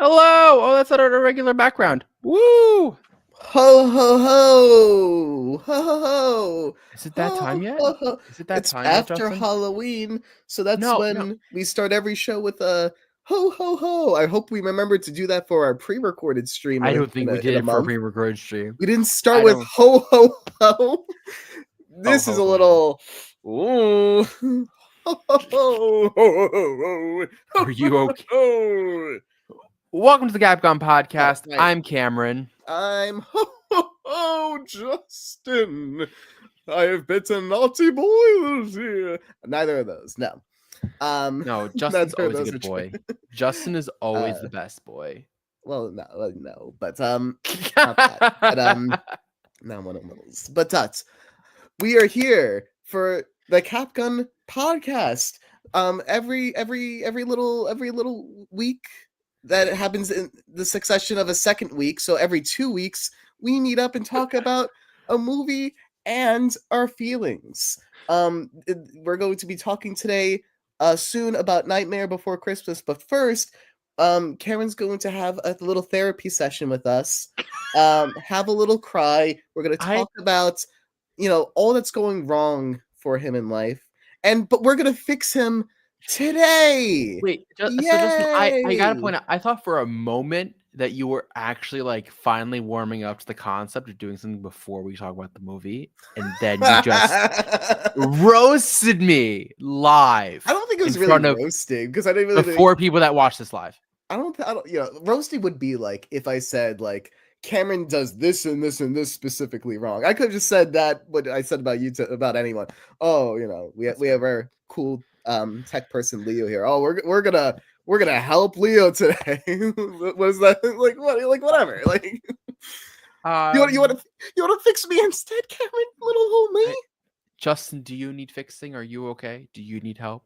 Hello! Oh, that's not our regular background. Woo! Ho ho ho! Ho ho ho! Is it that Ho time yet? ho ho! Is it that It's time yet, after Justin? Halloween, so that's No. when we start every show with a ho ho ho. I hope we remember to do that for our pre-recorded stream I in don't think we in did a it for a month. pre-recorded stream. We didn't start I with don't. ho ho ho. Ho, This is ho, a ho. little ooh. Ho ho ho ho ho Are you okay? ho. Welcome to the Capcom Oh, podcast. right. I'm Cameron. I'm ho ho ho Justin. I have bitten naughty boy this year. Neither of those. No. No, Justin's Neither of always a those good are true. boy. Justin is always Uh, the best boy. no, but not that. But not one of those. But we are here for the Capgun podcast. Every little week that happens in the succession of a second week. So every 2 weeks we meet up and talk about a movie and our feelings. We're going to be talking today soon about Nightmare Before Christmas, but first, Karen's going to have a little therapy session with us. Have a little cry. We're going to I talk about all that's going wrong for him in life, but we're going to fix him today. wait. So Justin, I gotta Yay! point out. I thought for a moment that you were actually like finally warming up to the concept of doing something before we talk about the movie, and then you just roasted me live I don't think it in was really front of roasting because I didn't the really think. 4 people that watch this live. I don't. Roasting would be like if I said like Cameron does this and this and this specifically wrong. I could have just said that what I said about you to about anyone. Oh, That's we have fair. our cool tech person Leo here. Oh, we're gonna help Leo today. What is that like? What like whatever like. Um, You want to fix me instead, Cameron? Little old me. Justin, do you need fixing? Are you okay? Do you need help?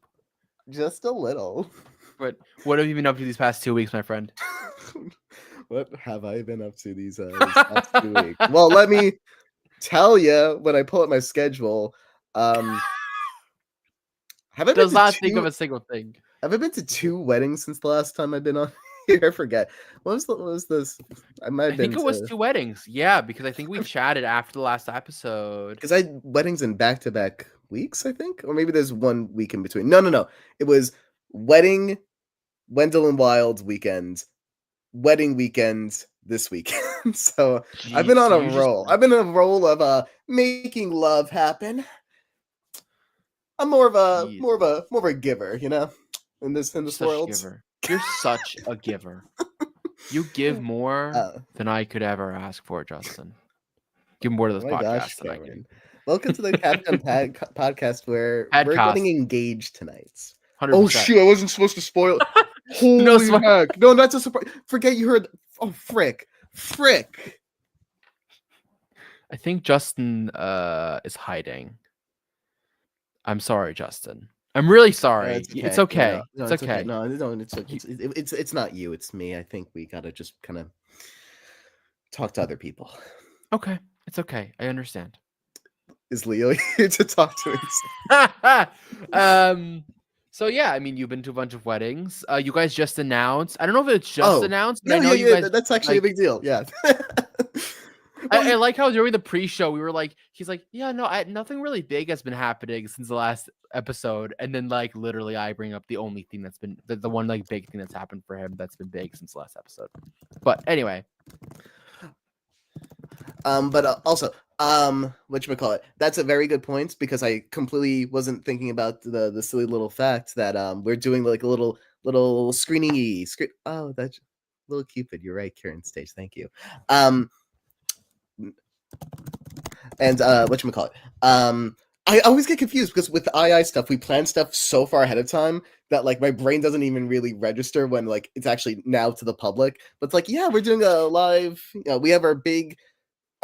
Just a little. But what have you been up to these past 2 weeks, my friend? What have I been up to these past 2 weeks? Well, let me tell you when I pull up my schedule. Have I been Does to not think of two? a single thing. Have I been to 2 weddings since the last time I've been on here? I forget. What was this? I might I have been think it was to 2 weddings. Yeah, because I think we chatted after the last episode. because I had weddings in back-to-back weeks. I think, or maybe there's 1 week in between. No. It was wedding, Wendell and Wild weekend, wedding weekend this weekend. So I've been Jeez, on so a you just roll. I've been on a roll of making love happen. I'm more of jeez, a giver, in this such a world. giver. You're such a giver. You give more Oh than I could ever ask for, Justin. Give more to this my gosh, podcast than I can. Cameron. Welcome to the Capcom podcast where we're Podcast, getting engaged tonight. Oh 100%. shoot, I wasn't supposed to spoil it. No Holy swear. heck. No, that's a surprise. Forget you heard. Oh, frick. I think Justin is hiding. I'm sorry, Justin. I'm really sorry. It's okay. No, It's it's okay. okay. No, it's not you. It's me. I think we gotta just kind of talk to other people. Okay. It's okay. I understand. Is Leo here to talk to us? So yeah, I mean, you've been to a bunch of weddings. You guys just announced. I don't know if it's just announced, but I know you guys That's actually a like. big deal. Yeah. I like how during the pre-show we were like, he's like, yeah, no, nothing really big has been happening since the last episode, and then like literally I bring up the only thing that's been the one like big thing that's happened for him that's been big since the last episode. But anyway, But also, whatchamacallit, that's a very good point because I completely wasn't thinking about the silly little fact that we're doing like a little screening oh, that's little Cupid. You're right, Karen Stage. Thank you. And whatchamacallit, I always get confused because with II stuff, we plan stuff so far ahead of time that like my brain doesn't even really register when like it's actually now to the public. But it's like, yeah, we're doing a live. We have our big.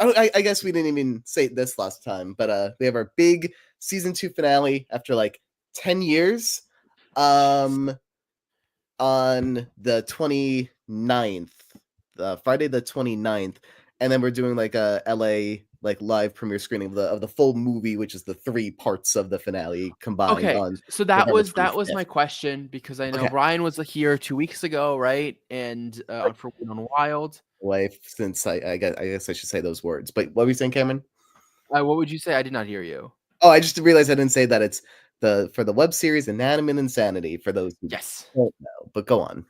I guess we didn't even say this last time, but we have our big season 2 finale after like 10 years. On the 29th, Friday the 29th, and then we're doing like a LA like live premiere screening of the full movie, which is the 3 parts of the finale combined Okay, on so November that was 25th. my question because I know Okay. Ryan was here 2 weeks ago, right? And on For Win on Wild. Life since I guess I should say those words. But what were you saying, Cameron? What would you say? I did not hear you. Oh, I just realized I didn't say that it's for the web series Inanimate Insanity for those who Yes. don't know. But go on.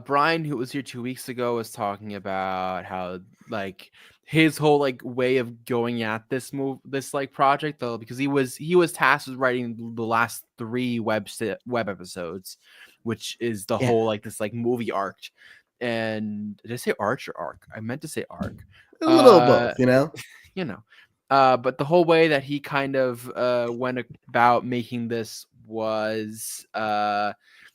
Brian, who was here 2 weeks ago, was talking about how like his whole like way of going at this like project though, because he was tasked with writing the last 3 web episodes, which is the Yeah. whole like this like movie arc. And did I say arch or arc? I meant to say arc. A little of both, you know? You know. But the whole way that he kind of went about making this was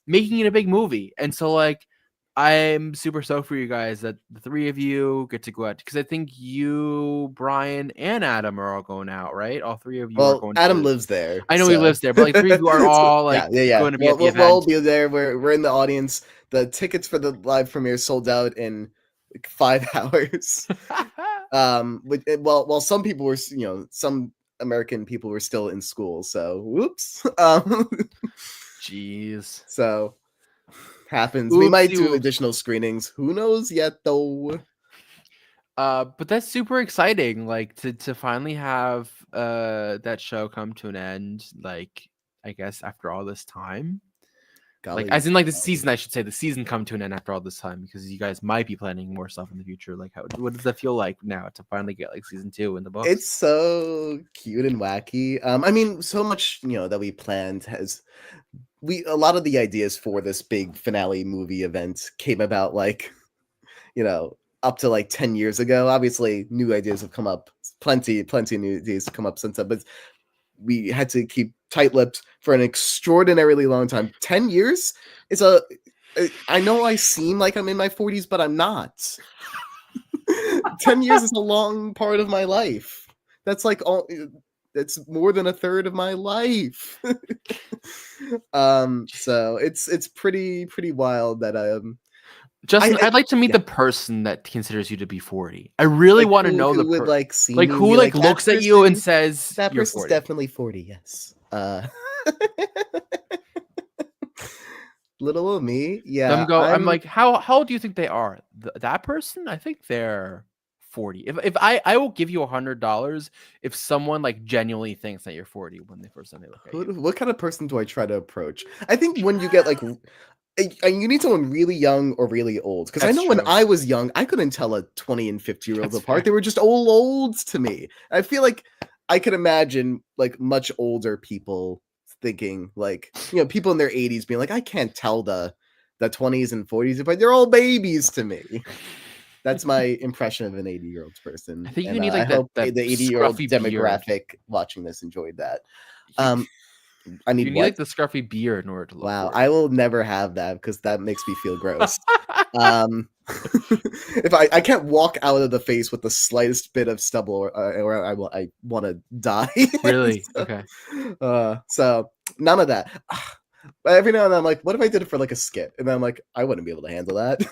making it a big movie. And so like I'm super stoked for you guys that the 3 of you get to go out, because I think you, Brian, and Adam are all going out, right? All 3 of you are Well, going Adam to. lives there. I know he lives there, but like 3 of you are all like yeah. going to be at the We'll all event. be there. We're in the audience. The tickets for the live premiere sold out in like 5 hours. Well, some people were, some American people were still in school, so whoops. Jeez. So happens. Oopsie We might do whoops. additional screenings. Who knows yet, though? But that's super exciting, like to finally have that show come to an end, like I guess after all this time. Like as in like the season, I should say the season come to an end after all this time, because you guys might be planning more stuff in the future. Like what does that feel like now to finally get like season 2 in the books? It's so cute and wacky. I mean, so much, that we planned a lot of the ideas for this big finale movie event came about like, up to like 10 years ago. Obviously, new ideas have come up. Plenty of new ideas have come up since then, but we had to keep tight-lipped for an extraordinarily long time. 10 years is I know I seem like I'm in my 40s, but I'm not. 10 years is a long part of my life. That's like that's more than a third of my life. So it's pretty wild that Justin, I'd like to meet the person that considers you to be 40. I really want to know who would like see like me who like looks at you and says that you're person's 40. definitely 40. Yes. Little old me, yeah. I'm like, how old do you think they are? That person? I think they're 40. If I will give you $100 if someone like genuinely thinks that you're 40 when they first time they look at you. What kind of person do I try to approach? I think when you get like you need someone really young or really old, because I know when I was young, I couldn't tell a 20 and 50-year-olds apart. Fair. They were just olds to me. I feel like I could imagine like much older people thinking like, people in their 80s being like, I can't tell the 20s and 40s, but they're all babies to me. That's my impression of an 80-year-old person. I think you need like I hope that the 80-year-old demographic beard. watching this enjoyed that. I need like the scruffy beard in order to look. Wow, I will never have that because that makes me feel gross. If I can't walk out of the face with the slightest bit of stubble, or I want to die. Really? So, okay. So none of that. But every now and then I'm like, what if I did it for like a skit? And then I'm like, I wouldn't be able to handle that.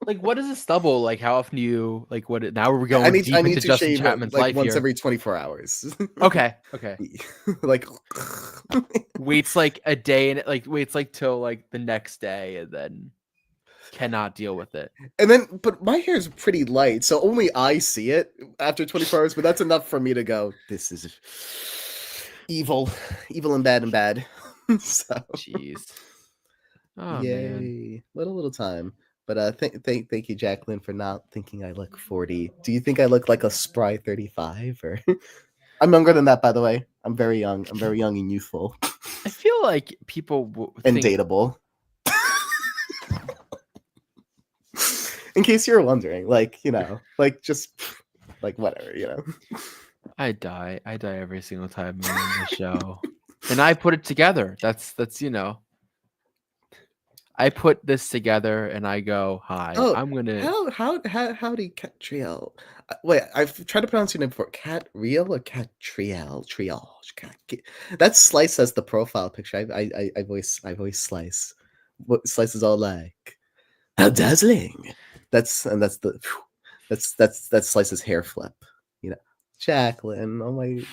Like, what is a stubble? Like, how often do you like? What now we're going I need into to Justin shave Chapman's like life once here. every 24 hours. Okay. Like waits like a day and like waits like till like the next day and then cannot deal with it. And then, but my hair is pretty light, so only I see it after 24 hours. But that's enough for me to go, this is evil and bad. So, jeez. Oh, yay! Man. Little time. But thank you, Jacqueline, for not thinking I look 40. Do you think I look like a spry 35? Or I'm younger than that, by the way. I'm very young. I'm very young and youthful. I feel like people and dateable. In case you're wondering, like just like whatever, I die every single time I'm on the show, and I put it together. That's I put this together and I go, hi, I'm gonna. Howdy, Catriel. Wait, I've tried to pronounce your name before. Catriel or Catriel? That's Slice as the profile picture. I voice Slice. What Slice is all like? How dazzling! That's the That's Slice's hair flip. You know, Jacqueline. Oh my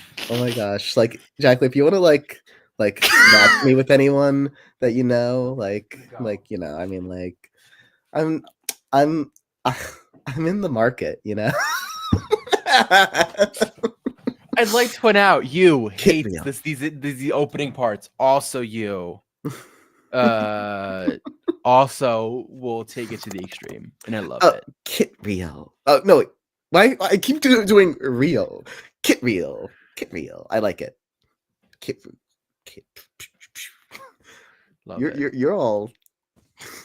gosh. Like Jacqueline, if you want to like match me with anyone that you know, like you know, I mean, like I'm I'm I'm in the market, you know. I'd like to point out you Kit hate Real. these opening parts. Also, you also will take it to the extreme, and I love it. Kit Real. Oh no, wait. Why I keep doing real? Kit Real. Kit Real. I like it. Kit. Love it. You're all.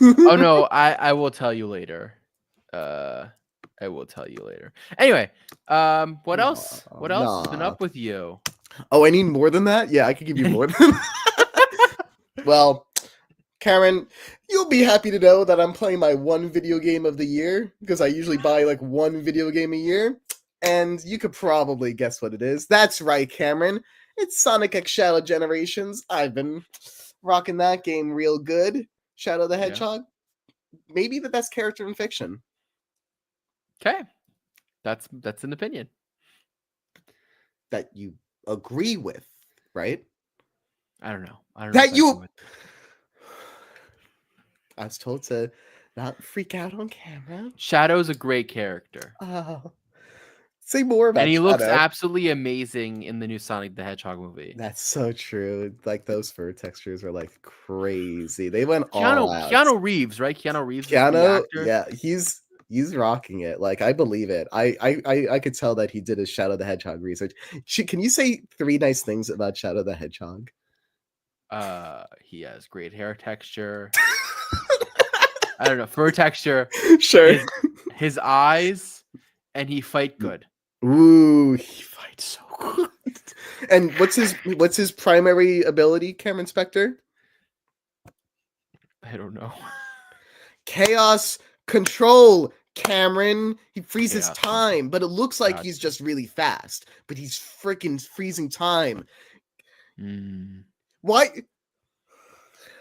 Oh no, I will tell you later. I will tell you later. Anyway, what else? What else has been up with you? Oh, I need more than that? Yeah, I could give you more than Well, Karen, you'll be happy to know that I'm playing my one video game of the year, because I usually buy like one video game a year, and you could probably guess what it is. That's right, Cameron. It's Sonic X Shadow Generations. I've been rocking that game real good. Shadow the Hedgehog, maybe the best character in fiction. Okay, that's an opinion that you agree with, right? I don't know. That you. I was told to not freak out on camera. Shadow's a great character. Say more about And he Shadow. looks absolutely amazing in the new Sonic the Hedgehog movie. That's so true. Like those fur textures are like crazy. They went all out. Keanu Reeves, right? Keanu Reeves. Keanu, yeah, he's rocking it. Like I believe it. I could tell that he did his Shadow the Hedgehog research. Can you say 3 nice things about Shadow the Hedgehog? He has great hair texture. I don't know, fur texture. Sure. His eyes, and he fight good. Ooh, he fights so good. And what's his primary ability, Cameron Spector? I don't know. Chaos control, Cameron. He freezes time, but it looks like he's just really fast. But he's freaking freezing time. Why?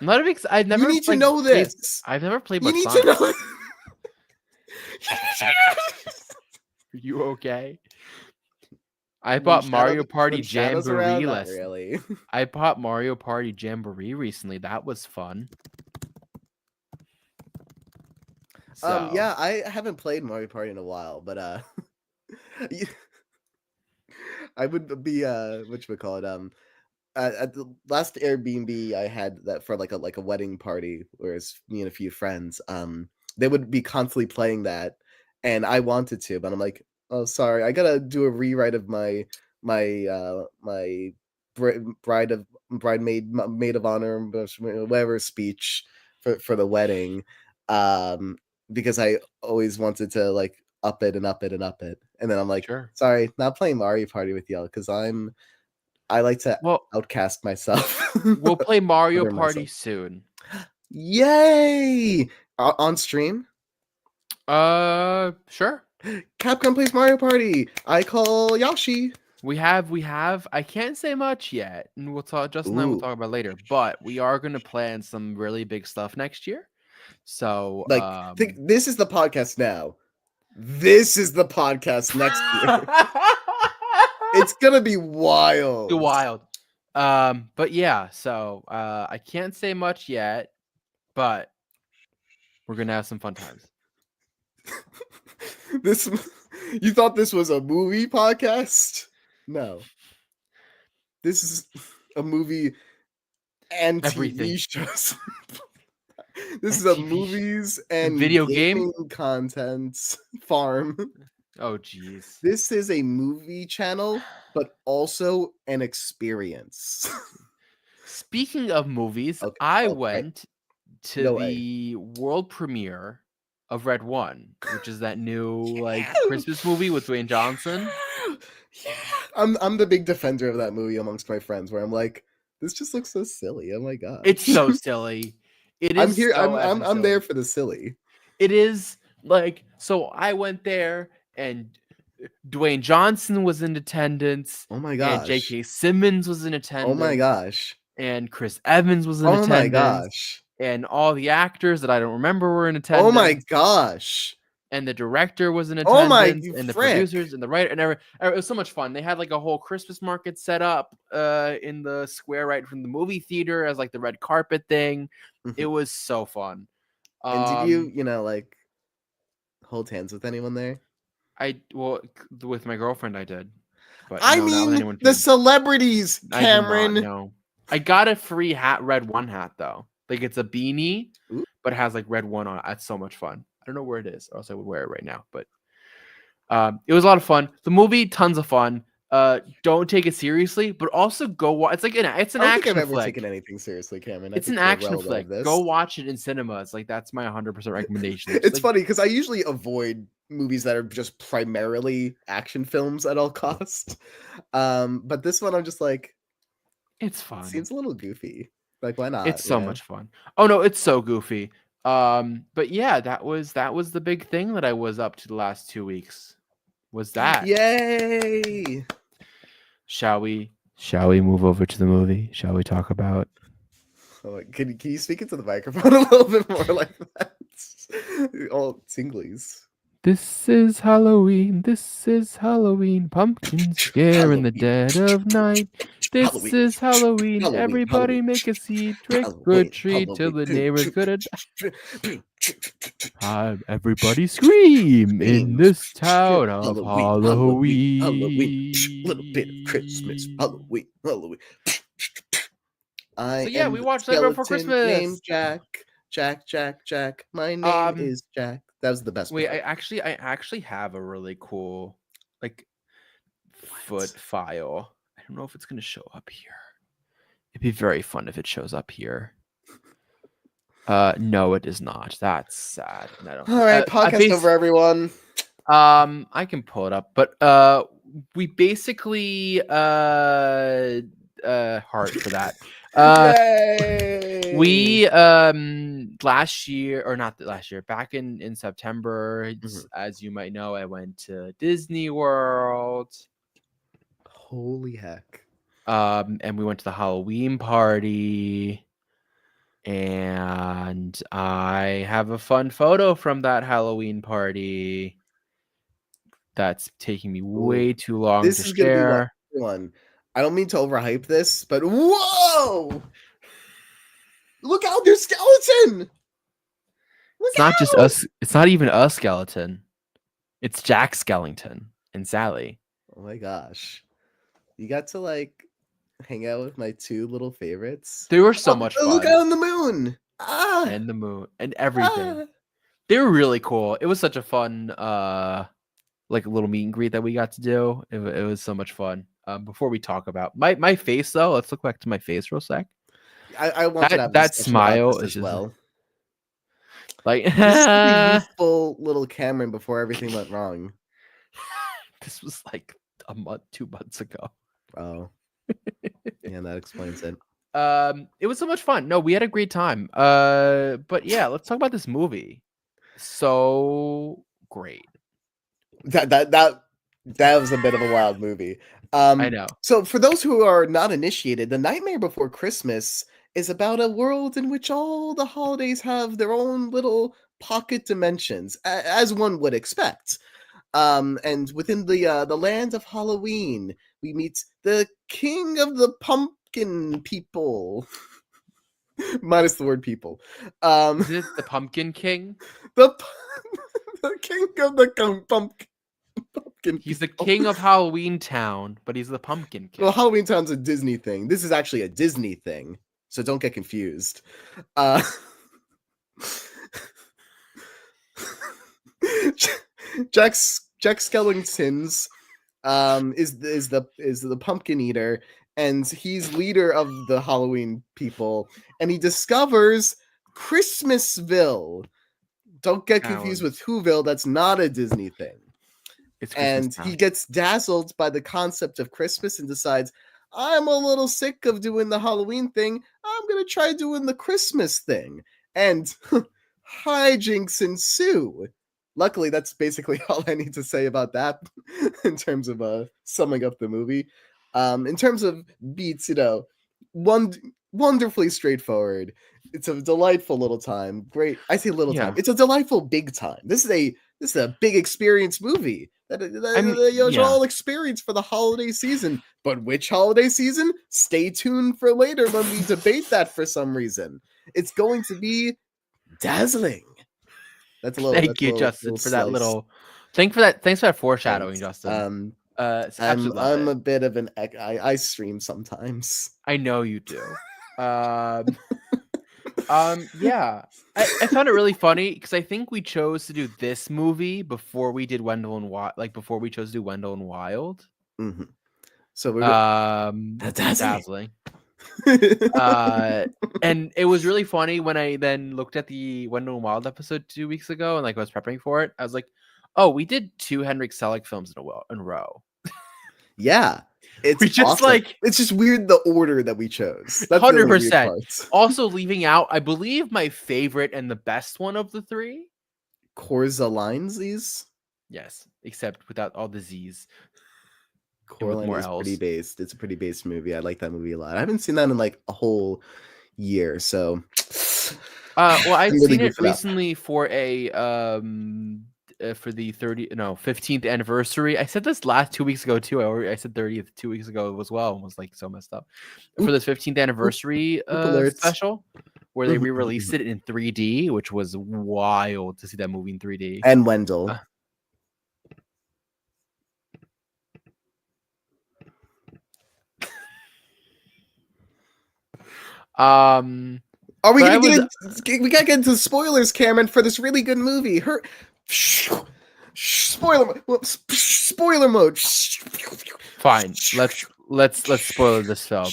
I'm not a big. I've never. You need to know this. I've never played much Sonic. You need to know. Are you okay? I bought Mario Party Jamboree last. Really. I bought Mario Party Jamboree recently. That was fun. So. Yeah, I haven't played Mario Party in a while, but I would be whatchamacallit, at the last Airbnb I had that for like a wedding party, where it's me and a few friends. They would be constantly playing that, and I wanted to, but I'm like, oh, sorry, I gotta do a rewrite of my maid of honor, whatever speech for the wedding, because I always wanted to like up it, and then I'm like, sure. Sorry, not playing Mario Party with y'all, because I like to outcast myself. We'll play Mario Party soon. Yay! On stream? Sure. Capcom plays Mario Party. I call Yoshi. We have. I can't say much yet, and we'll talk. Justin and I will talk about it later. But we are going to plan some really big stuff next year. So, this is the podcast now. This is the podcast next year. It's gonna be wild. But yeah. So, I can't say much yet, but we're gonna have some fun times. You thought this was a movie podcast? No. This is a movie and TV shows. This is a movies and video game content farm. Oh, geez. This is a movie channel, but also an experience. Speaking of movies, I went to the world premiere of Red One, which is that new Christmas movie with Dwayne Johnson. Yeah, I'm the big defender of that movie amongst my friends, where I'm like, this just looks so silly. Oh my god, it's so silly. It is. I'm here. I'm there for the silly. It is so. I went there, and Dwayne Johnson was in attendance. Oh my gosh. And J.K. Simmons was in attendance. Oh my gosh. And Chris Evans was in attendance. Oh my gosh. And all the actors that I don't remember were in attendance. Oh my gosh. and the director was in Oh my attendance, and the frick. producers and the writer, and it was so much fun. They had like a whole Christmas market set up in the square right from the movie theater as like the red carpet thing. It was so fun. And did you like hold hands with anyone there? With my girlfriend I did, but I no, not with mean anyone. the celebrities, I did not Cameron. know. I got a free hat, red one hat though. Like it's a beanie, Ooh. but it has like red one on it. That's so much fun. I don't know where it is, or else I would wear it right now. But it was a lot of fun. The movie, tons of fun. Don't take it seriously, but also go watch. It's like it's an I don't action think I've ever flick. taken anything seriously, Cameron. It's an action flick. Go watch it in cinemas. Like that's my 100% recommendation. It's funny because I usually avoid movies that are just primarily action films at all costs. But this one, I'm just like, it's fun. It seems a little goofy. Like, why not? It's so much fun. Oh no, it's so goofy. But yeah, that was the big thing that I was up to the last 2 weeks. Was that? Yay! Shall we move over to the movie? Shall we talk about? Oh, can you speak into the microphone a little bit more like that? All tinglies. This is Halloween. This is Halloween. Pumpkin scare in the dead of night. This is Halloween. Everybody make a seed, trick or treat till the neighbor's gonna die. Everybody scream in this town of Halloween. Little bit of Christmas. Halloween. So yeah, we watched Nightmare Before Christmas. Named Jack. My name is Jack. That was the best. Wait, I actually have a really cool foot file. I don't know if it's gonna show up here. It'd be very fun if it shows up here. No, it is not. That's sad. All right, podcast over, everyone. I can pull it up, but we basically heart for that. We last year, or not last year, back in September, as you might know, I went to Disney World. Holy heck. And we went to the Halloween party, and I have a fun photo from that Halloween party that's taking me way too long to share. This is gonna be one. I don't mean to overhype this, but whoa! Look out, there's skeleton! It's not just us. It's not even a skeleton. It's Jack Skellington and Sally. Oh my gosh. You got to hang out with my two little favorites. They were so much fun. Look out on the moon! And the moon and everything. They were really cool. It was such a fun a little meet and greet that we got to do. It was so much fun. Before we talk about my face though, let's look back to my face real sec. I want to have that smile as well. Like full little Cameron before everything went wrong. This was like a month, 2 months ago. Oh, yeah, that explains it. It was so much fun. No, we had a great time. But yeah, let's talk about this movie. So great. That was a bit of a wild movie. I know. So for those who are not initiated, The Nightmare Before Christmas is about a world in which all the holidays have their own little pocket dimensions, as one would expect. And within the land of Halloween, we meet the king of the pumpkin people. Minus the word people. Is it the Pumpkin King? The king of the pumpkin. He's the king of Halloween Town, but he's the Pumpkin King. Well, Halloween Town's a Disney thing. This is actually a Disney thing, so don't get confused. Jack Skellington's is the pumpkin eater, and he's leader of the Halloween people, and he discovers Christmasville. Don't get confused with Whoville. That's not a Disney thing. And he gets dazzled by the concept of Christmas and decides, I'm a little sick of doing the Halloween thing. I'm going to try doing the Christmas thing. And hijinks ensue. Luckily, that's basically all I need to say about that in terms of summing up the movie. In terms of beats, wonderfully straightforward. It's a delightful little time. Great. I say little time. It's a delightful big time. This is This is a big experience movie that you all experience for the holiday season. But which holiday season? Stay tuned for later when we debate that for some reason. It's going to be dazzling. That's a little. Thank you, Justin, for that little. Thanks for that foreshadowing, Justin. I'm a bit of an I stream sometimes. I know you do. Yeah, I found it really funny because I think we chose to do this movie before we did Wendell and Wild, before we chose to do Wendell and Wild. Mm-hmm. So we're dazzling. And it was really funny when I then looked at the Wendell and Wild episode 2 weeks ago and I was prepping for it. I was like, oh, we did 2 Henrik Selick films in a row. Yeah. It's just awesome. It's just weird the order that we chose. That's 100%. Also leaving out, I believe, my favorite and the best one of the 3. Coraline-Z's? Yes, except without all the Z's. Coraline is pretty based. It's a pretty based movie. I like that movie a lot. I haven't seen that in like a whole year, so well, I've seen it recently for a for the 15th anniversary. I said this 2 weeks ago too. I said 30th 2 weeks ago as well. It was like so messed up. For this 15th anniversary special where they re-released it in 3D, which was wild to see that movie in 3D. And Wendell. Are we gonna we gotta get into spoilers, Cameron, for this really good movie. Spoiler mode. Fine. Let's spoil this film.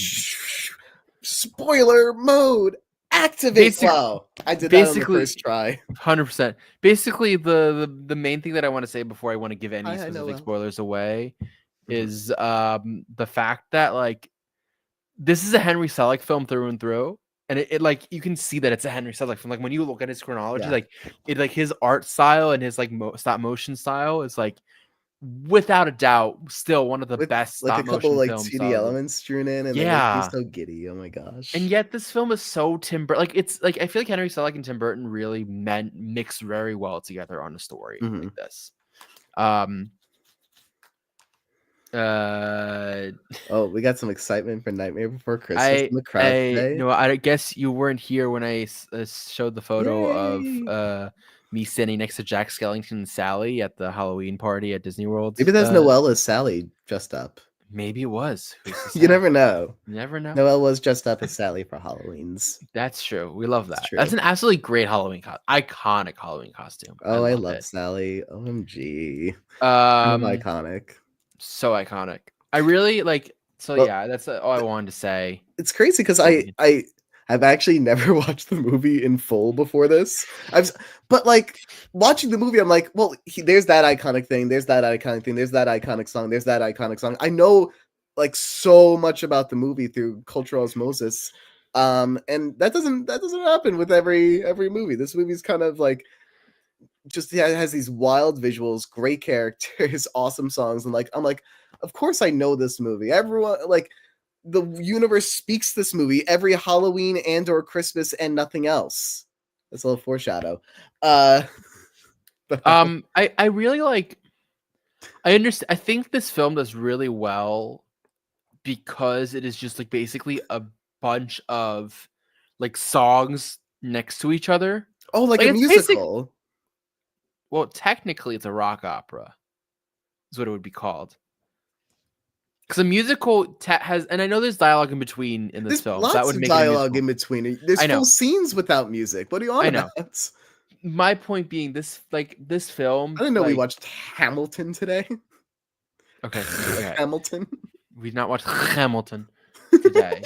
Spoiler mode. Activate. Wow. I did that on the first try. 100%. Basically, the main thing that I want to say before I want to give any specific spoilers away is the fact that like this is a Henry Selick film through and through. And it like you can see that it's a Henry Selick film. Like when you look at his chronology, like his art style and his like stop motion style is like without a doubt still one of the best stop motion films. Like a couple like 2D elements strewn in, and he's so giddy. Oh my gosh! And yet this film is so Tim Burton. Like it's like I feel like Henry Selick and Tim Burton really mix very well together on a story like this. Oh, we got some excitement for Nightmare Before Christmas in the crowd today. No, I guess you weren't here when I showed the photo of me standing next to Jack Skellington and Sally at the Halloween party at Disney World. Maybe that's Noelle as Sally dressed up. Maybe it was. You never know. You never know. Noelle was dressed up as Sally for Halloween's. That's true. We love that. That's an absolutely great iconic Halloween costume. Oh, I love Sally. OMG. Iconic. So iconic. I really like. So yeah, that's all I wanted to say. It's crazy because I've actually never watched the movie in full before this. But like watching the movie, I'm like, well, there's that iconic thing. There's that iconic thing. There's that iconic song. There's that iconic song. I know like so much about the movie through cultural osmosis, and that doesn't happen with every movie. This movie's kind of like. Just has these wild visuals, great characters, awesome songs, and like I'm like, of course I know this movie. Everyone like the universe speaks this movie every Halloween and or Christmas and nothing else. That's a little foreshadow. I really like. I understand. I think this film does really well because it is just like basically a bunch of like songs next to each other. Oh, like a musical. Well, technically, it's a rock opera, is what it would be called. Because a musical has, and I know there's dialogue in between in this film. Lots so that would of make dialogue in between. There's full scenes without music. What are you on about? My point being, this film. I didn't know we watched Hamilton today. Okay. Hamilton. We've not watched Hamilton today.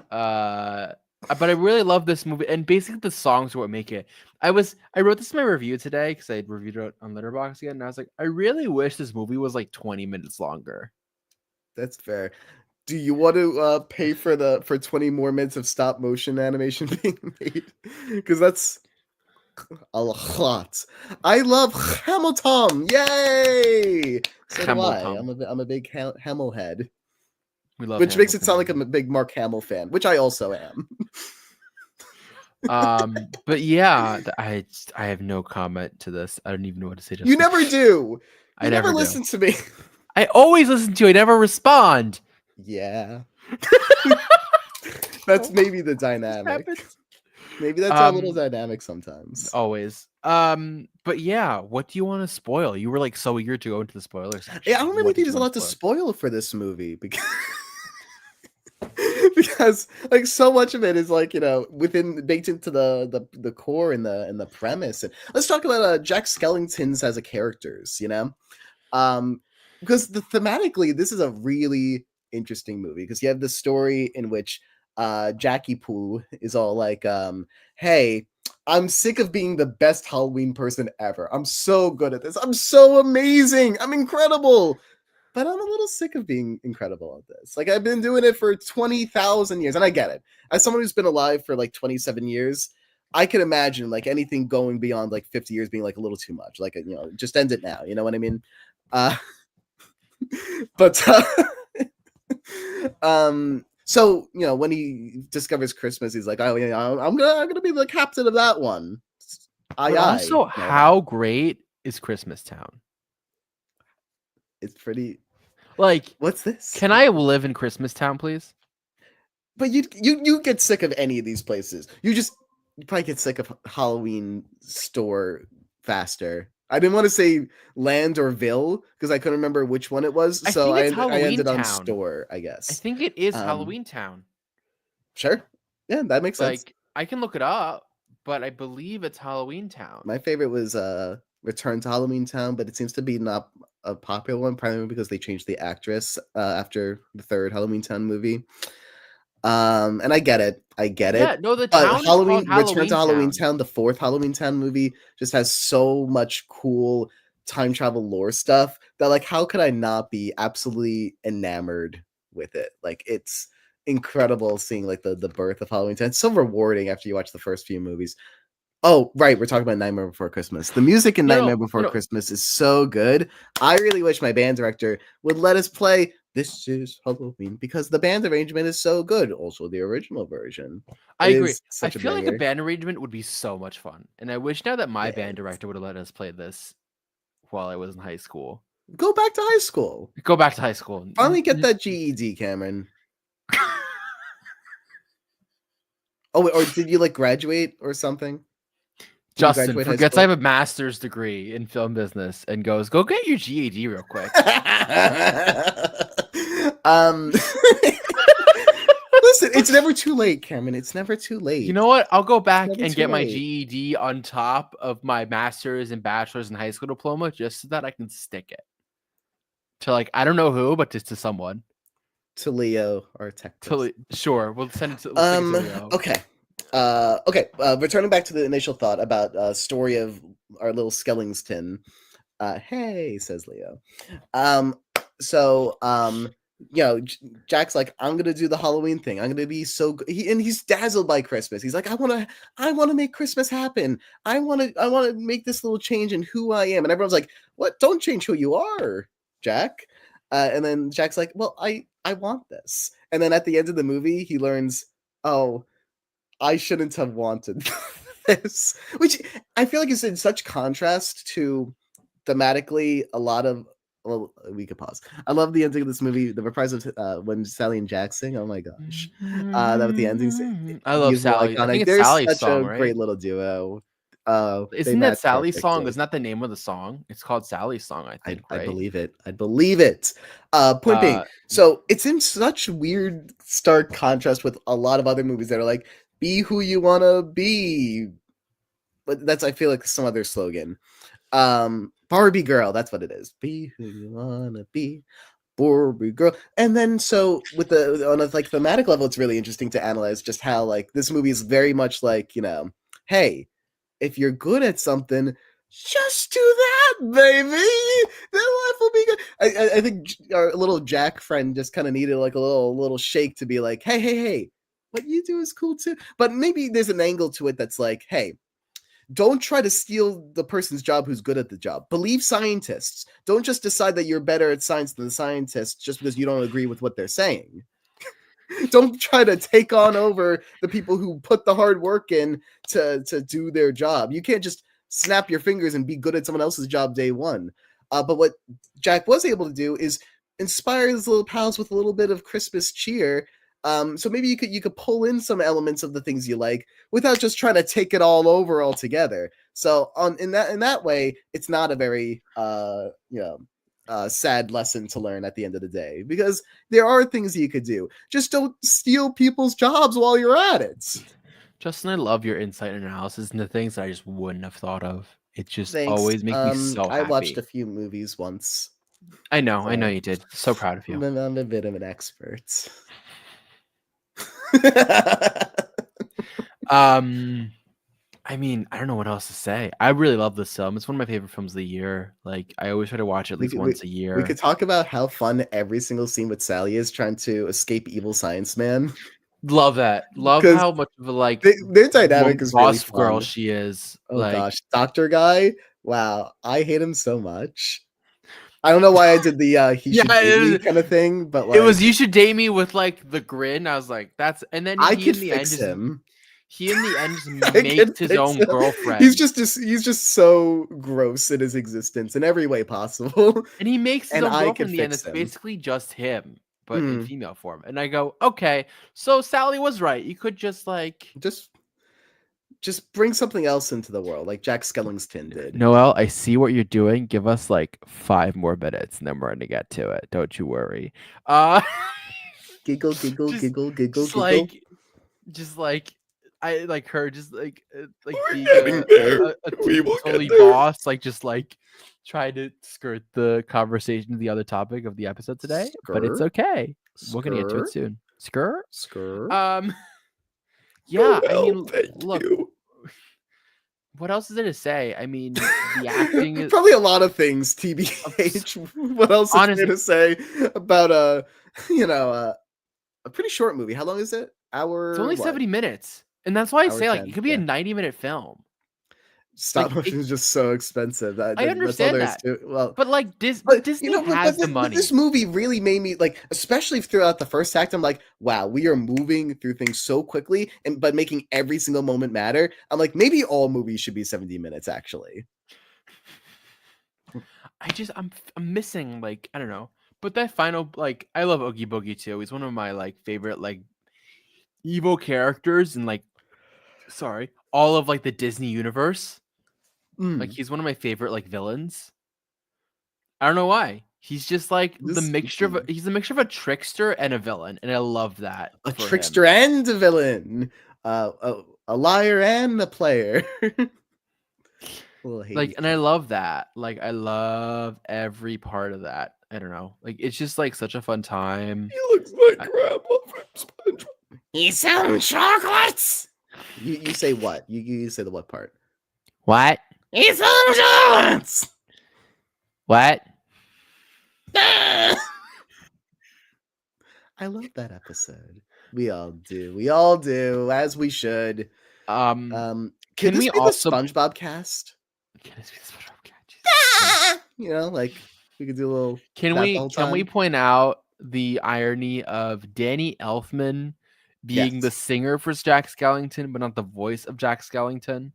But I really love this movie, and basically the songs are what make it. I wrote this in my review today because I reviewed it on Letterboxd again, and I was like, I really wish this movie was like 20 minutes longer. That's fair. Do you want to pay for 20 more minutes of stop motion animation being made? Because that's a lot. I love Hamilton. Yay! So Hamilton. Do I. I'm a big Hamill head. We love which makes it sound like I'm a big Mark Hamill fan, which I also am. But yeah, I have no comment to this. I don't even know what to say. You never do. I You never never do. listen to me. I always listen to you. I never respond. Yeah. That's maybe the dynamic. Maybe that's our little dynamic sometimes. Always. But yeah, what do you want to spoil? You were like so eager to go into the spoiler section. Yeah, I don't really think there's a lot to spoil for this movie because because like so much of it is like, you know, within baked into the core and the premise. And let's talk about Jack Skellington's as a characters, you know? Because thematically this is a really interesting movie because you have the story in which Jackie Poo is all like hey, I'm sick of being the best Halloween person ever. I'm so good at this. I'm so amazing. I'm incredible. But I'm a little sick of being incredible at this. Like, I've been doing it for 20,000 years, and I get it. As someone who's been alive for like 27 years, I can imagine like anything going beyond like 50 years being like a little too much. Like, you know, just end it now. You know what I mean? But so you know, when he discovers Christmas, he's like, "Oh yeah, I'm gonna be the captain of that one." But also, how great is Christmas Town? It's pretty. Like, what's this? Can I live in Christmas Town, please? But you get sick of any of these places. You probably get sick of Halloween store faster. I didn't want to say land or ville because I couldn't remember which one it was. So I ended on store, I guess. I think it is Halloween Town. Sure. Yeah, that makes sense. Like, I can look it up, but I believe it's Halloween Town. My favorite was Return to Halloween Town, but it seems to be not a popular one, primarily because they changed the actress after the third Halloween Town movie. And I get it. Yeah, no, the town Halloween Return to Halloween Town, the fourth Halloween Town movie, just has so much cool time travel lore stuff that like how could I not be absolutely enamored with it? Like it's incredible seeing like the birth of Halloween Town. It's so rewarding after you watch the first few movies. Oh, right. We're talking about Nightmare Before Christmas. The music in Nightmare Before Christmas is so good. I really wish my band director would let us play This Is Halloween because the band arrangement is so good. Also, the original version. I agree. I feel like a band arrangement would be so much fun. And I wish now that my band director would have let us play this while I was in high school. Go back to high school. Go back to high school. Finally get that GED, Cameron. Oh, or did you like graduate or something? Justin forgets I have a master's degree in film business and goes, go get your GED real quick. Listen, it's never too late, Cameron. It's never too late. You know what? I'll go back and get my GED on top of my master's and bachelor's and high school diploma just so that I can stick it to like, I don't know who, but just to someone. To Leo or Texas. Sure. We'll send it to Leo. Okay. Returning back to the initial thought about story of our little Skellington. Hey, says Leo. You know, Jack's like, I'm gonna do the Halloween thing. I'm gonna be so good. He's dazzled by Christmas. He's like, I wanna make Christmas happen. I wanna make this little change in who I am. And everyone's like, what? Don't change who you are, Jack. And then Jack's like, well, I want this. And then at the end of the movie, he learns, oh, I shouldn't have wanted this, which I feel like is in such contrast to thematically a lot of. Well, we could pause. I love the ending of this movie, the reprise of when Sally and Jack sing. Oh my gosh, that was the ending. I love Sally. I think it's Sally's song, right? Great little duo. Isn't that Sally's song? Isn't that the name of the song? It's called Sally's song, I think. I believe it. I believe it. Point being, so it's in such weird, stark contrast with a lot of other movies that are like, be who you want to be. But that's, I feel like, some other slogan. Barbie girl, that's what it is. Be who you want to be. Barbie girl. And then so with on a like thematic level, it's really interesting to analyze just how like this movie is very much like, you know, hey, if you're good at something, just do that, baby. Then life will be good. I think our little Jack friend just kind of needed like a little shake to be like, hey, what you do is cool too. But maybe there's an angle to it that's like, hey, don't try to steal the person's job who's good at the job. Believe scientists. Don't just decide that you're better at science than the scientists just because you don't agree with what they're saying. Don't try to take on over the people who put the hard work in to do their job. You can't just snap your fingers and be good at someone else's job day one. But what Jack was able to do is inspire his little pals with a little bit of Christmas cheer. So maybe you could pull in some elements of the things you like without just trying to take it all over altogether. So in that way, it's not a very sad lesson to learn at the end of the day, because there are things you could do. Just don't steal people's jobs while you're at it. Justin, I love your insight and analysis into things that I just wouldn't have thought of. It just Thanks. always makes me so happy. I watched a few movies once. I know you did. So proud of you. I'm a bit of an expert. I mean, I don't know what else to say. I really love this film. It's one of my favorite films of the year. Like, I always try to watch it at least once a year. We could talk about how fun every single scene with Sally is trying to escape evil science man. Love that. Love how much of a like their dynamic is really fun. Girl she is. Oh gosh, Doctor Guy. Wow, I hate him so much. I don't know why I did the he should date me kind of thing, but like, it was you should date me with like the grin. I was like, that's, and then I could fix him. He in the end just makes his own girlfriend. He's just so gross in his existence in every way possible. And he makes his own girlfriend in the end. It's basically just him, but in female form. And I go, okay, so Sally was right. You could just like just bring something else into the world, like Jack Skellington did. Noel, I see what you're doing. Give us like 5 more minutes, and then we're gonna get to it. Don't you worry. Giggle, giggle, giggle, giggle, giggle. Just like. I like her just like being a totally boss, like just like trying to skirt the conversation to the other topic of the episode today. But it's okay. We're gonna get to it soon. Skirt. Yeah, I mean, look. What else is there to say? I mean, the acting is probably a lot of things. TBH. What else is there to say about a pretty short movie? How long is it? It's only 70 minutes. And that's why I say, like, it could be a 90-minute film. Stop motion is just so expensive. I understand that. Well, but like Disney has the money. This movie really made me like, especially throughout the first act, I'm like, wow, we are moving through things so quickly, but making every single moment matter. I'm like, maybe all movies should be 70 minutes, actually. I'm missing, like, I don't know. But that final, like, I love Oogie Boogie too. He's one of my like favorite like evil characters and like all of like the Disney universe. Like he's one of my favorite like villains. I don't know why. He's just like the mixture of he's a mixture of a trickster and a villain, and I love that. A trickster and a villain. A liar and a player. Like, and I love that. Like, I love every part of that. I don't know. Like, it's just like such a fun time. He looks like Grandma from SpongeBob. He's selling chocolates. You say what? You say the what part? What? He's selling chocolates. What? I love that episode. We all do, as we should. Can we also SpongeBob cast? Can this be the SpongeBob cast? You know, like we could do a little. Can we point out the irony of Danny Elfman being the singer for Jack Skellington, but not the voice of Jack Skellington?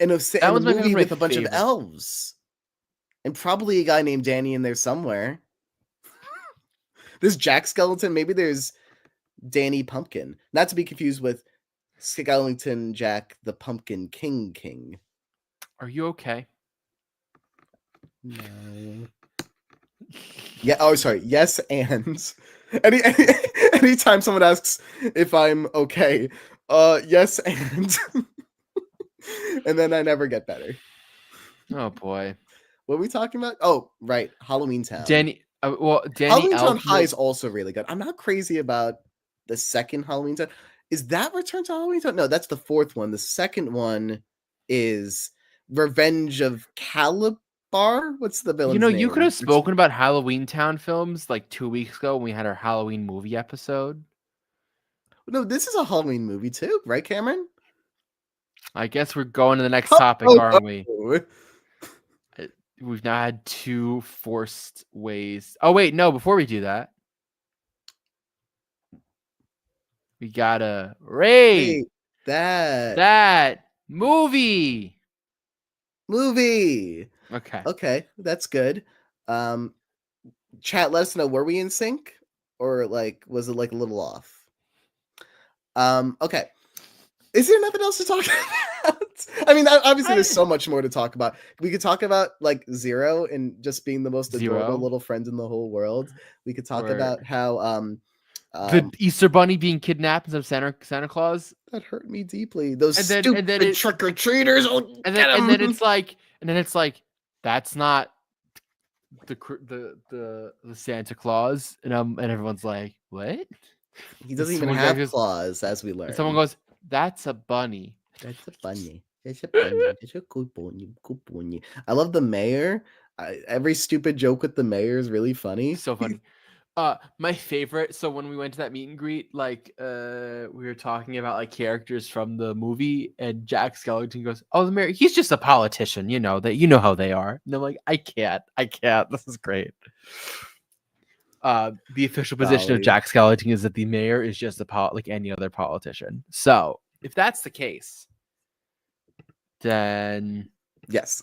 And that was a movie with a bunch of elves, and probably a guy named Danny in there somewhere. There's Jack Skellington. Maybe there's Danny Pumpkin, not to be confused with Skellington Jack the Pumpkin King. Are you okay? No. Yeah. Oh, sorry. Yes, and anytime someone asks if I'm okay, yes, and and then I never get better. Oh boy, what are we talking about? Oh, right, Halloween Town. Danny Halloween Town High is also really good. I'm not crazy about the second Halloween Town. Is that Return to Halloween Town? No, that's the fourth one. The second one is Revenge of Calibar. What's the villain's name? You could have spoken about Halloween Town films like 2 weeks ago when we had our Halloween movie episode. No, this is a Halloween movie too, right, Cameron? I guess we're going to the next topic, aren't we? We've now had 2 forced ways. Oh, wait, no, before we do that. we gotta rate that that movie. movie. Okay. Okay, that's good. Chat, let us know, were we in sync or like was it like a little off? Okay. Is there nothing else to talk about? I mean, obviously there's so much more to talk about. We could talk about like Zero and just being the most adorable Zero. little friend in the whole world. We could talk Or about how the Easter Bunny being kidnapped instead of Santa Claus. that hurt me deeply. Those And stupid then trick-or-treaters. and then it's like that's not the Santa Claus, and everyone's like, what? He doesn't even Someone guy have goes, claws, as we and learn. someone goes, that's a bunny. That's a bunny. That's a bunny. That's a good bunny. Good bunny. I love the mayor. Every stupid joke with the mayor is really funny. So funny. My favorite. So when we went to that meet and greet, like, we were talking about like characters from the movie, and Jack Skellington goes, "Oh, the mayor. He's just a politician. You know that. You know how they are." And I'm like, I can't. This is great. The official position of Golly. Jack Skellington is that the mayor is just like any other politician. So if that's the case, then Yes,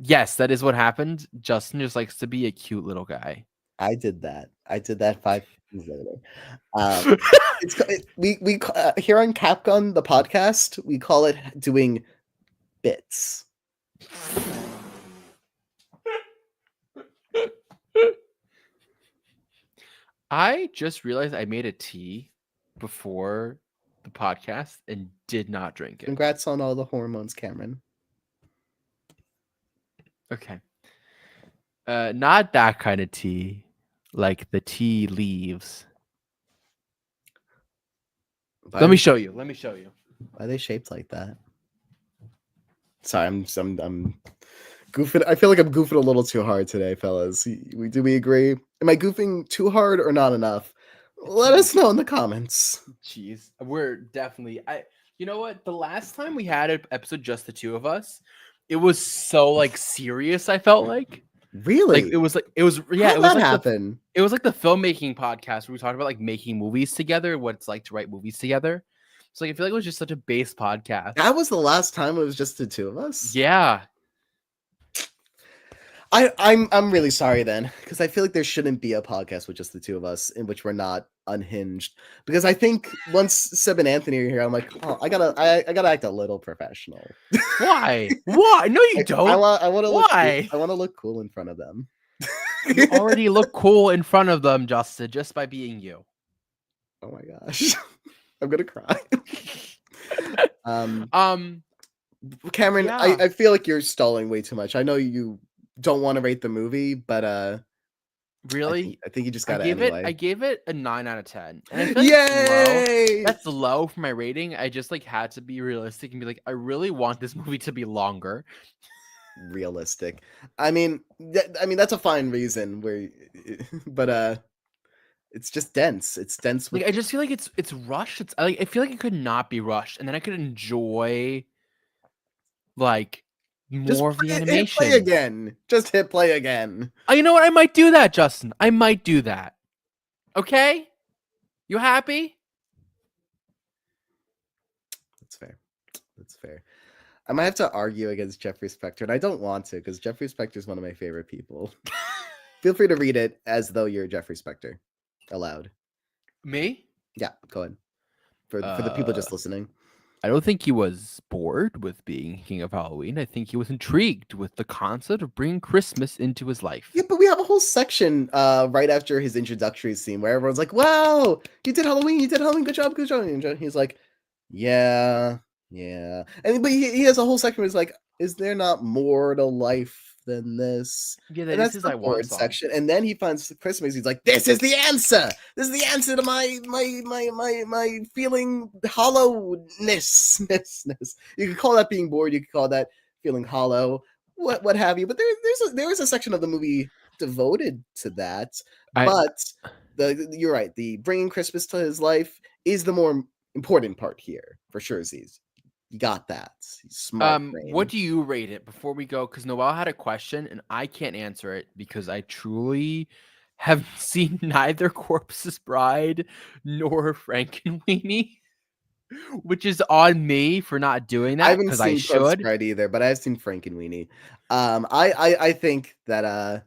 yes, that is what happened. Justin just likes to be a cute little guy. I did that. I did that 5 years later. We here on Capcom, the podcast, we call it doing bits. I just realized I made a tea before the podcast and did not drink it. Congrats on all the hormones, Cameron. Okay. Not that kind of tea, like the tea leaves. Let me show you. Why are they shaped like that? Sorry, I'm goofing. I feel like I'm goofing a little too hard today, fellas. Do we agree? Am I goofing too hard or not enough? Let us know in the comments. Jeez, we're definitely. You know what? The last time we had an episode just the two of us, it was so like serious. I felt like really, like it was yeah. How'd it was that like happen? It was like the filmmaking podcast where we talked about like making movies together, what it's like to write movies together. So like, I feel like it was just such a base podcast. That was the last time it was just the two of us. Yeah. I'm really sorry then, because I feel like there shouldn't be a podcast with just the two of us in which we're not unhinged. Because I think once Seb and Anthony are here, I'm like, oh, I gotta act a little professional. Why? Why? No, you don't. I want to look. Why? I want to look cool in front of them. You already look cool in front of them, Justin, just by being you. Oh my gosh, I'm gonna cry. Cameron, yeah. I feel like you're stalling way too much. I know you don't want to rate the movie, but really, I think you just got it. I gave it a 9 out of 10. And I feel Yay! that's low for my rating. I just like had to be realistic and be like, I really want this movie to be longer. Realistic. I mean that's a fine reason. But it's just dense. It's dense. Like I just feel like it's rushed. I feel like it could not be rushed, and then I could enjoy like more of the animation. Hit play again. Just hit play again. Oh, you know what? I might do that, Justin. I might do that. Okay? You happy? That's fair. That's fair. I might have to argue against Jeffrey Spector, and I don't want to because Jeffrey Spector is one of my favorite people. Feel free to read it as though you're Jeffrey Spector. Aloud. Me? Yeah, go ahead. For the people just listening. I don't think he was bored with being King of Halloween. I think he was intrigued with the concept of bringing Christmas into his life. Yeah, but we have a whole section right after his introductory scene where everyone's like, wow, you did Halloween, good job. And he's like, yeah. But he has a whole section where he's like, is there not more to life than this? Yeah, that's the bored section. And then he finds Christmas. He's like, this is the answer. This is the answer to my feeling hollowness. You could call that being bored. You could call that feeling hollow. What have you? But there is a section of the movie devoted to that. You're right. The bringing Christmas to his life is the more important part here for sure. You got that. Smart brain. What do you rate it before we go? Because Noelle had a question and I can't answer it because I truly have seen neither Corpse's Bride nor Frankenweenie, which is on me for not doing I that haven't because I seen Corpse should. Bride either, but I've seen Frankenweenie. I think that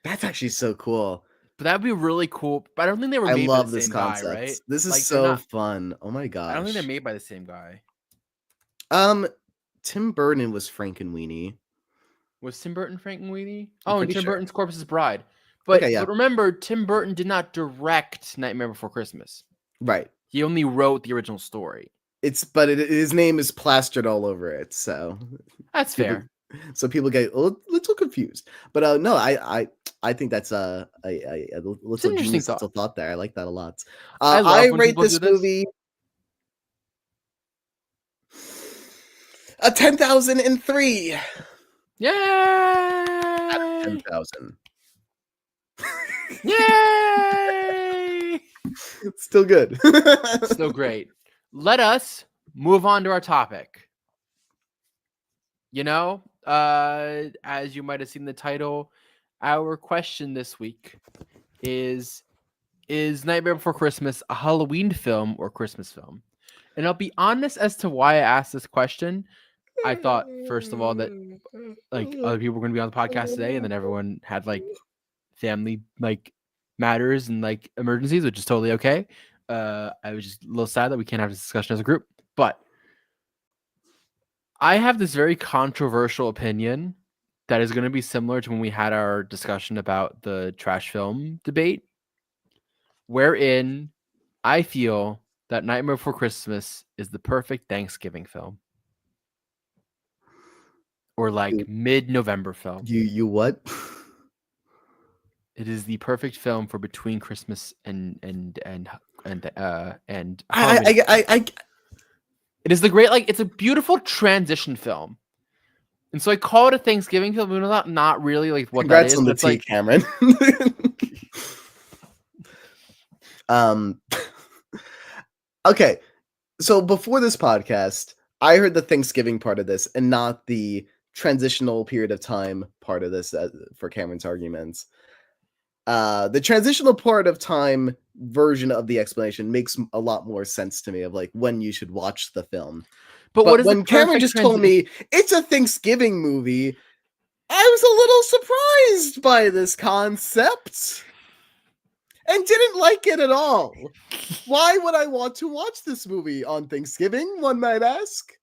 that's actually so cool. But that'd be really cool. But I don't think they were I made by the love this same guy, right? concept. This is Like they're so not. fun. Oh my I don't think they're gosh. made by the same guy. Tim Burton was Frankenweenie. Was Tim Burton Frankenweenie? I'm Oh, and pretty Tim sure. Burton's Corpse's Bride. Okay, yeah. But remember, Tim Burton did not direct Nightmare Before Christmas. Right. He only wrote the original story. But his name is plastered all over it, so That's people, fair. so people get a little confused. But no, I think that's a little interesting genius thought. little thought there. I like that a lot. I love I when rate people this do this. movie a 10,003 Yay! out of 10,000. Yay! Still good. Still great. Let us move on to our topic. You know, as you might have seen the title, our question this week is Nightmare Before Christmas a Halloween film or Christmas film? And I'll be honest as to why I asked this question. I thought, first of all, that like other people were going to be on the podcast today, and then everyone had like family like matters and like emergencies, which is totally okay. I was just a little sad that we can't have this discussion as a group, but I have this very controversial opinion that is going to be similar to when we had our discussion about the trash film debate, wherein I feel that Nightmare Before Christmas is the perfect Thanksgiving film. Or like mid-November film. You what? It is the perfect film for between Christmas and Halloween. It is the great, like, it's a beautiful transition film. And so I call it a Thanksgiving film, even though not really like what Congrats that is. on the It's tea, like Cameron. Okay, so before this podcast, I heard the Thanksgiving part of this and not the transitional period of time part of this for Cameron's arguments. The transitional part of time version of the explanation makes a lot more sense to me of like when you should watch the film. But what is when Cameron just told me it's a Thanksgiving movie, I was a little surprised by this concept and didn't like it at all. Why would I want to watch this movie on Thanksgiving, one might ask?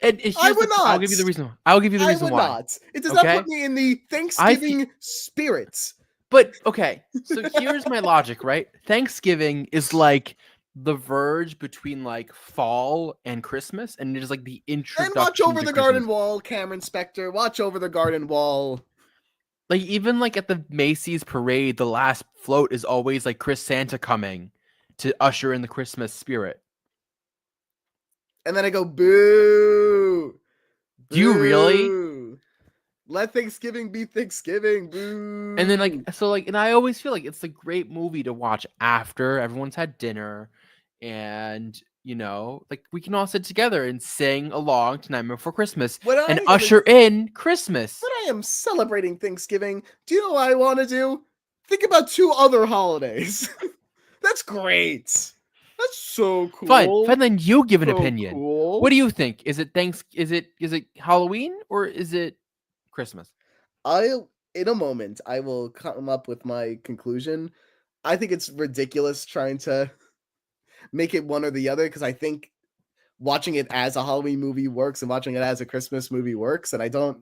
And I would not. I'll give you the reason. I'll give you the reason why. Not. It does not put me in the Thanksgiving spirit. But okay, so here's my logic, right? Thanksgiving is like the verge between like fall and Christmas, and it is like the introduction. And watch over the garden wall, Cameron Spector. Watch over the garden wall. Like even like at the Macy's parade, the last float is always like Chris Santa coming to usher in the Christmas spirit. And then I go, boo. Do you really? Let Thanksgiving be Thanksgiving, boo. And then like, so like, and I always feel like it's a great movie to watch after everyone's had dinner, and you know, like we can all sit together and sing along to Nightmare Before Christmas and usher in Christmas. When I am celebrating Thanksgiving, do you know what I want to do? Think about 2 other holidays. That's great. That's so cool. Fine. Then you give an opinion. Cool. What do you think? Is it Is it Halloween or is it Christmas? In a moment, I will come up with my conclusion. I think it's ridiculous trying to make it one or the other, because I think watching it as a Halloween movie works and watching it as a Christmas movie works, and I don't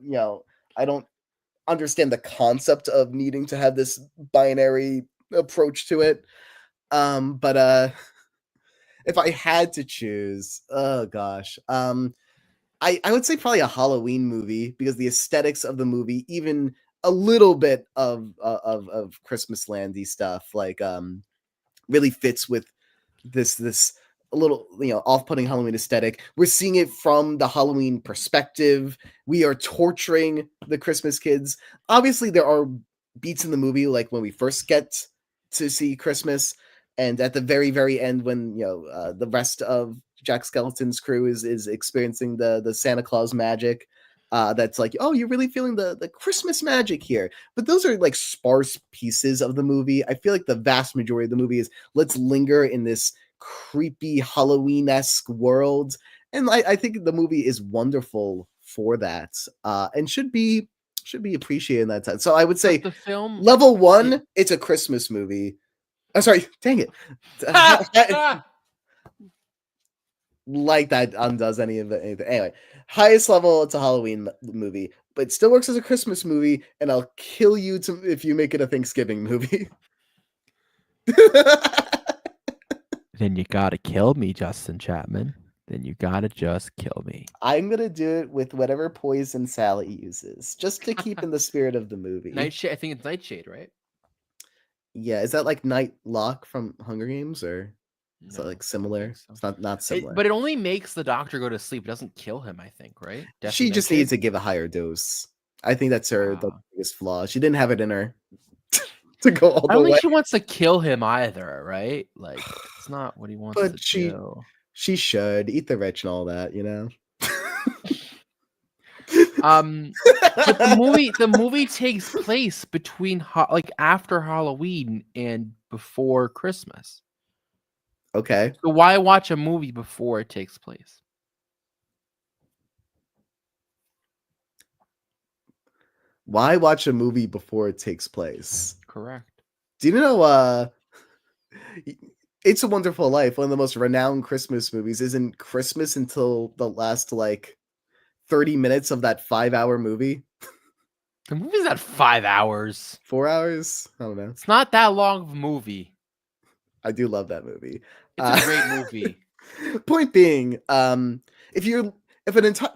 understand the concept of needing to have this binary approach to it. But if I had to choose, oh gosh, I would say probably a Halloween movie, because the aesthetics of the movie, even a little bit of Christmas landy stuff, like really fits with this a little off-putting Halloween aesthetic. We're seeing it from the Halloween perspective. We are torturing the Christmas kids. Obviously, there are beats in the movie, like when we first get to see Christmas, and at the very, very end, when the rest of Jack Skellington's crew is experiencing the Santa Claus magic. that's like, oh, you're really feeling the Christmas magic here. But those are like sparse pieces of the movie. I feel like the vast majority of the movie is let's linger in this creepy Halloween-esque world. And I think the movie is wonderful for that, and should be appreciated in that time. So I would But say the film, level one, it's a Christmas movie. I'm sorry, dang it. Like that undoes any of it. Anyway, highest level, it's a Halloween movie, but it still works as a Christmas movie, and I'll kill you if you make it a Thanksgiving movie. then you gotta kill me, Justin Chapman. Then you gotta just kill me. I'm gonna do it with whatever poison Sally uses, just to keep in the spirit of the movie. Nightshade. I think it's Nightshade, right? Yeah, is that like Night Lock from Hunger Games, or is that No, like I similar? think so. It's not similar. But it only makes the doctor go to sleep. It doesn't kill him, I think, right? She just needs to give a higher dose. I think that's her the biggest flaw. She didn't have it in her to go all I the don't way. think she wants to kill him either, right? Like, it's not what he wants But to do. she should eat the rich and all that, you know. But the movie takes place between like after Halloween and before Christmas. Okay. So why watch a movie before it takes place? Why watch a movie before it takes place? Correct. Do you know It's a Wonderful Life, one of the most renowned Christmas movies, isn't Christmas until the last like 30 minutes of that 5-hour movie? The movie's not 5 hours. 4 hours? I don't know. It's not that long of a movie. I do love that movie. It's a great movie. Point being, if an entire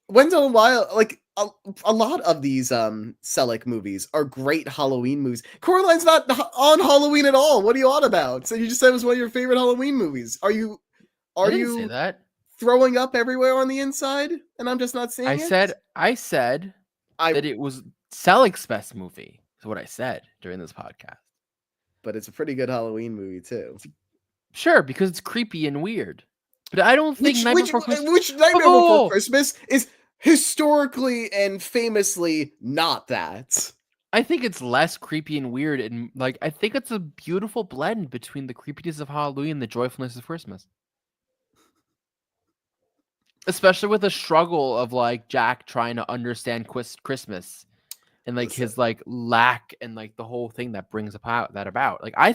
Wendell and Wild, like a lot of these Selleck movies are great Halloween movies. Coraline's not on Halloween at all. What are you on about? So you just said it was one of your favorite Halloween movies. Are you say that? throwing up everywhere on the inside and I'm just not seeing it? I said that it was Selleck's best movie. Is what I said during this podcast. But it's a pretty good Halloween movie too. Sure, because it's creepy and weird. But I don't think Nightmare Before Christmas is historically and famously not that. I think it's less creepy and weird, and like I think it's a beautiful blend between the creepiness of Halloween and the joyfulness of Christmas. Especially with the struggle of like Jack trying to understand Christmas and like his like lack and like the whole thing that brings about. Like I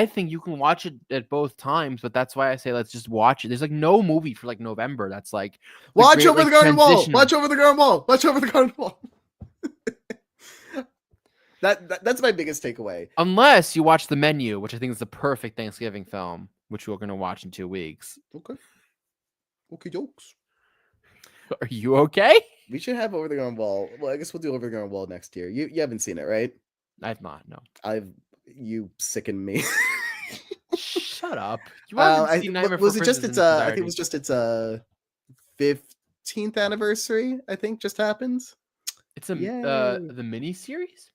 think you can watch it at both times, but that's why I say let's just watch it. There's like no movie for like November that's like watch over the garden wall. Watch over the garden wall. Watch over the garden wall. That's my biggest takeaway. Unless you watch The Menu, which I think is the perfect Thanksgiving film, which we're gonna watch in 2 weeks. Okay. Okay, jokes. Are you okay? We should have Over the Garden Wall. Well, I guess we'll do Over the Garden Wall next year. You haven't seen it, right? I've not. No. You sicken me. Shut up. You haven't seen Nightmare Before Christmas I think it was just its 15th anniversary. I think just happened. It's the mini series.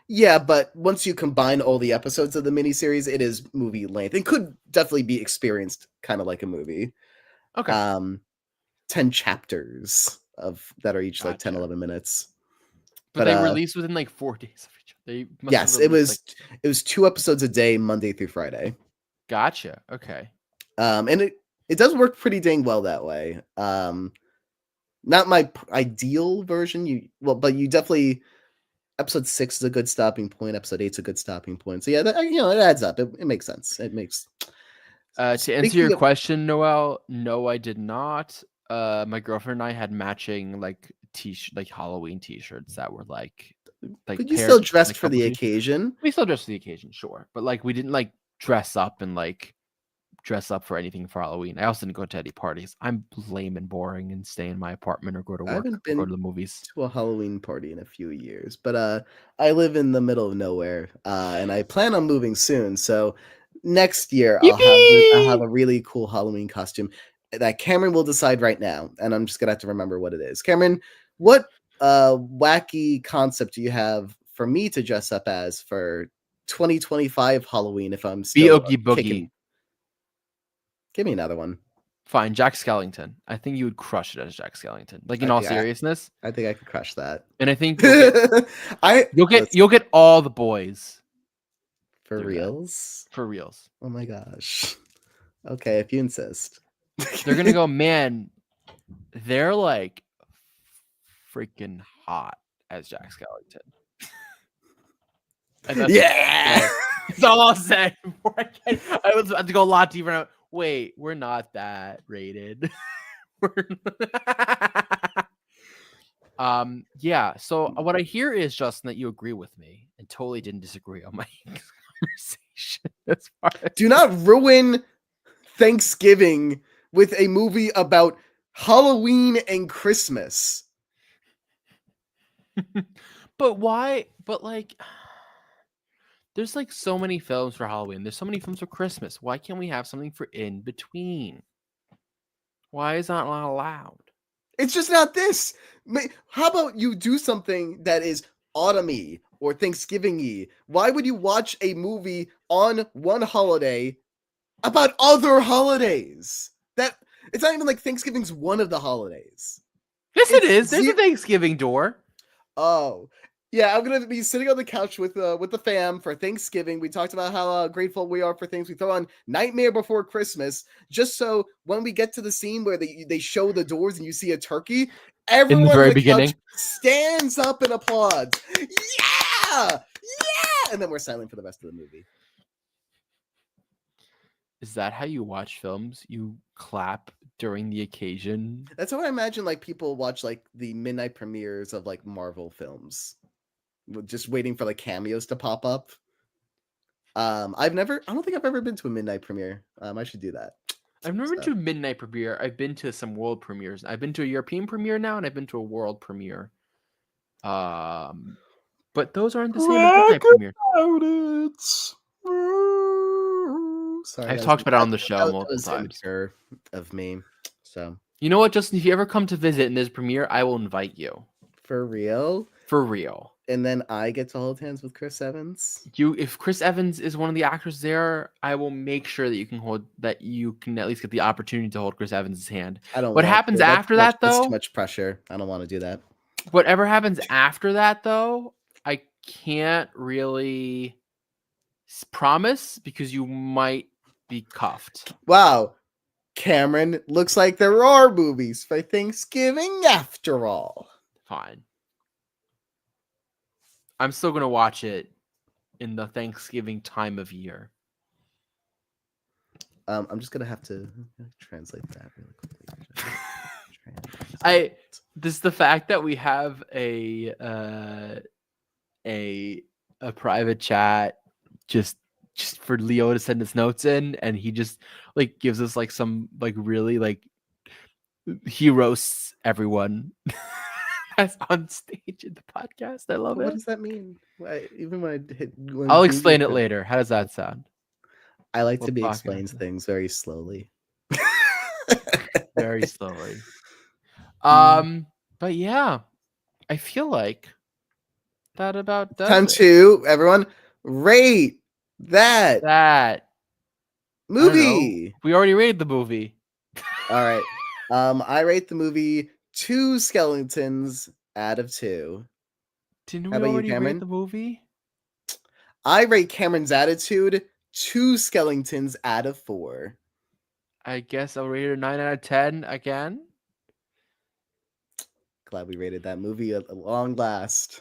Yeah, but once you combine all the episodes of the miniseries, it is movie length. It could definitely be experienced kind of like a movie. Okay. 10 chapters that are each like 10, 11 minutes. But they release within like 4 days of each other. Yes, it was 2 episodes a day, Monday through Friday. Gotcha. Okay. And it does work pretty dang well that way. Not my ideal version. But you definitely. Episode 6 is a good stopping point. Episode 8 is a good stopping point. So yeah, it adds up. It makes sense. It makes. To answer your question, Noel, no, I did not. My girlfriend and I had matching like Halloween T-shirts that were like. But you still dressed for the occasion. We still dressed for the occasion, sure, but like we didn't like dress up for anything for Halloween. I also didn't go to any parties. I'm lame and boring and stay in my apartment or go to work or go to the movies. To a Halloween party in a few years, but I live in the middle of nowhere, and I plan on moving soon. So next year I'll have a really cool Halloween costume that Cameron will decide right now, and I'm just gonna have to remember what it is. Cameron, what wacky concept do you have for me to dress up as for 2025 Halloween if I'm still Oogie Boogie? Give me another one. Fine, Jack Skellington. I think you would crush it as Jack Skellington. Like in I all think seriousness. I think I could crush that. And I think you'll get all the boys. For Do that. reals? For reals. Oh my gosh. Okay, if you insist. They're gonna go, man, they're like freaking hot as Jack Skellington. Yeah. That's all I'll say. I was about to go a lot deeper. Wait, we're not that rated. Yeah. So what I hear is, Justin, that you agree with me and totally didn't disagree on my conversation. As far as Do not ruin Thanksgiving with a movie about Halloween and Christmas. But why? But like, there's like so many films for Halloween. There's so many films for Christmas. Why can't we have something for in between? Why is that not allowed? It's just not this. How about you do something that is autumny or Thanksgiving-y? Why would you watch a movie on one holiday about other holidays? That it's not even like Thanksgiving's one of the holidays. Yes, it is. There's a Thanksgiving door. Oh, yeah. I'm gonna be sitting on the couch with the fam for Thanksgiving. We talked about how grateful we are for things. We throw on Nightmare Before Christmas, just so when we get to the scene where they show the doors and you see a turkey, everyone in the very on the beginning couch stands up and applauds. Yeah, yeah, and then we're silent for the rest of the movie. Is that how you watch films? You clap during the occasion? That's how I imagine like people watch like the midnight premieres of like Marvel films, just waiting for like cameos to pop up. I don't think I've ever been to a midnight premiere. I should do that. I've never been to a midnight premiere. I've been to some world premieres. I've been to a European premiere now, and I've been to a world premiere. But those aren't the same as midnight premiere. Sorry, I've talked about it on the show multiple times. Of me. So you know what, Justin? If you ever come to visit and there's a premiere, I will invite you. For real? For real. And then I get to hold hands with Chris Evans. If Chris Evans is one of the actors there, I will make sure that you can at least get the opportunity to hold Chris Evans' hand. I don't. What happens after that, though? That's too much pressure. I don't want to do that. Whatever happens after that, though, I can't really promise because you might be cuffed. Wow, Cameron, looks like there are movies for Thanksgiving after all. Fine. I'm still going to watch it in the Thanksgiving time of year. I'm just going to have to translate that really quickly. This is the fact that we have a private chat just for Leo to send his notes in, and he just like gives us like some like really like he roasts everyone that's on stage in the podcast. I love it. What does that mean? I'll explain it later. How does that sound? I like to be explained things very slowly. Very slowly. But yeah, I feel like that about does Time it. to everyone rate that movie. We already rated the movie. All right. I rate the movie 2 skeletons out of 2. Didn't we already rate the movie? I rate Cameron's attitude 2 skeletons out of 4. I guess I'll rate it a 9 out of 10 again. Glad we rated that movie at long last.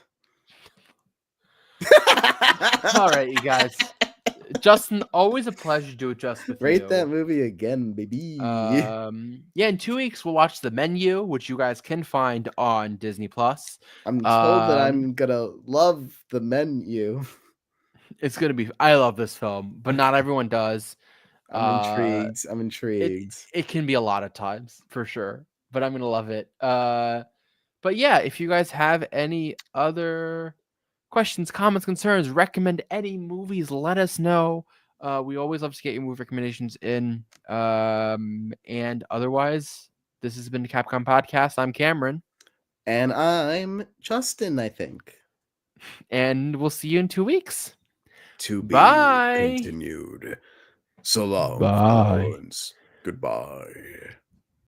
All right, you guys. Justin, always a pleasure to do it just with Rate you. that movie again, baby. Yeah, in 2 weeks we'll watch The Menu, which you guys can find on Disney Plus. I'm told that I'm gonna love The Menu. It's gonna be. I love this film, but not everyone does. I'm intrigued. It can be a lot of times for sure, but I'm gonna love it. But yeah, if you guys have any other questions, comments, concerns, recommend any movies, let us know. We always love to get your movie recommendations in. And otherwise, this has been the Capcom Podcast. I'm Cameron. And I'm Justin, I think. And we'll see you in 2 weeks. To be Bye. continued. So long. Bye. Burtons. Goodbye.